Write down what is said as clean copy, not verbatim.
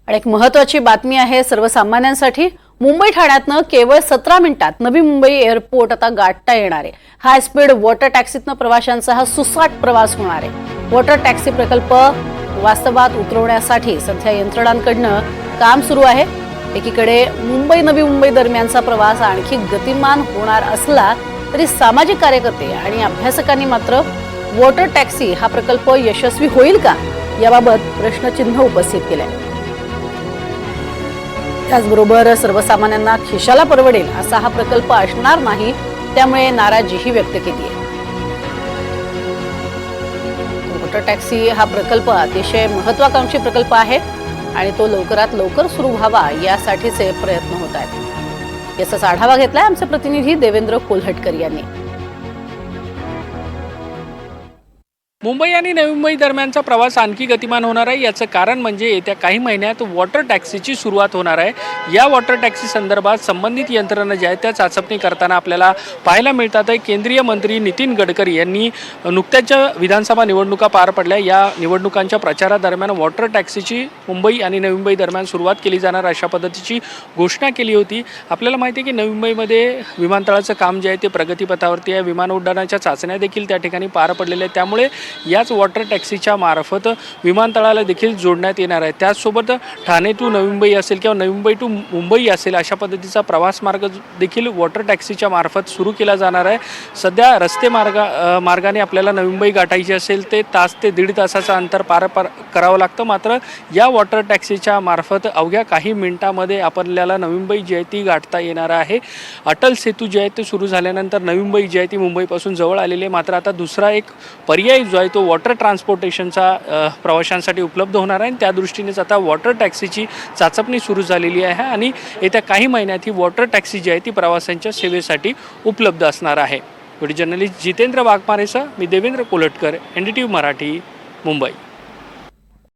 आणि एक महत्त्वाची बातमी आहे सर्वसामान्यांसाठी। मुंबई ठाण्यातनं केवळ 17 मिनिटात नवी मुंबई एअरपोर्ट आता गाठता येणार आहे। हाय स्पीड वॉटर टॅक्सीतनं प्रवाशांचा हा सुसाट प्रवास होणार आहे। वॉटर टॅक्सी प्रकल्प वास्तवात उतरवण्यासाठी सध्या यंत्रणांकडनं काम सुरू आहे। एकीकडे मुंबई नवी मुंबई दरम्यानचा प्रवास आणखी गतिमान होणार असला तरी सामाजिक कार्यकर्ते आणि अभ्यासकांनी मात्र वॉटर टॅक्सी हा प्रकल्प यशस्वी होईल का याबाबत प्रश्नचिन्ह उपस्थित केलंय। त्याचबरोबर सर्वसामान्यांना खिशाला परवडेल असा हा प्रकल्प असणार नाही, त्यामुळे नाराजीही व्यक्त केली आहे। वॉटर टॅक्सी हा प्रकल्प अतिशय महत्त्वाकांक्षी प्रकल्प आहे आणि तो लवकरात लवकर सुरू व्हावा यासाठीचे प्रयत्न होत आहेत। याचाच आढावा घेतलाय आमचे प्रतिनिधी देवेंद्र कोल्हटकर यांनी। मुंबई आणि नवी मुंबई दरम्यानचा प्रवास आणखी गतिमान होणार आहे। याचं कारण म्हणजे येत्या काही महिन्यात वॉटर टॅक्सीची सुरुवात होणार आहे। या वॉटर टॅक्सी संदर्भात संबंधित यंत्रणा ज्या आहेत त्या चाचपणी करताना आपल्याला पाहायला मिळतात आहे। केंद्रीय मंत्री नितीन गडकरी यांनी नुकत्याच विधानसभा निवडणुका पार पडल्या। या निवडणुकांच्या प्रचारादरम्यान वॉटर टॅक्सीची मुंबई आणि नवी मुंबई दरम्यान सुरुवात केली जाणार अशा पद्धतीची घोषणा केली होती। आपल्याला माहिती आहे की नवी मुंबईमध्ये विमानतळाचं काम जे आहे ते प्रगतीपथावरती आहे। विमान उड्डाणाच्या चाचण्या देखील त्या ठिकाणी पार पडलेल्या आहेत, त्यामुळे याच वॉटर टॅक्सीच्या मार्फत विमानतळाला देखील जोडण्यात येणार आहे। त्याचसोबत ठाणे टू नवी मुंबई असेल किंवा नवी मुंबई टू मुंबई असेल अशा पद्धतीचा प्रवास मार्ग देखील वॉटर टॅक्सीच्या मार्फत सुरू केला जाणार आहे। सध्या रस्ते मार्गाने आपल्याला नवी मुंबई गाठायची असेल ते तास ते दीड तासाचं अंतर पार करावं लागतं, मात्र या वॉटर टॅक्सीच्या मार्फत अवघ्या काही मिनिटांमध्ये आपल्याला नवी मुंबई जी आहे ती गाठता येणार आहे। अटल सेतू जे आहे ते सुरू झाल्यानंतर नवी मुंबई जी आहे ती मुंबईपासून जवळ आलेली आहे, मात्र आता दुसरा एक पर्याय जो आहे तो वॉटर ट्रान्सपोर्टेशनचा प्रवाशांसाठी उपलब्ध होणार आहे। त्या दृष्टीनेच आता वॉटर टॅक्सीची चाचपणी सुरू झालेली आहे आणि येत्या काही महिन्यात ही वॉटर टॅक्सी जी आहे ती प्रवाशांच्या सेवेसाठी उपलब्ध असणार आहे। व्हिडिओ जर्नलिस्ट जितेंद्र वाघमारेसह मी देवेंद्र कोल्हटकर, NDTV मराठी, मुंबई।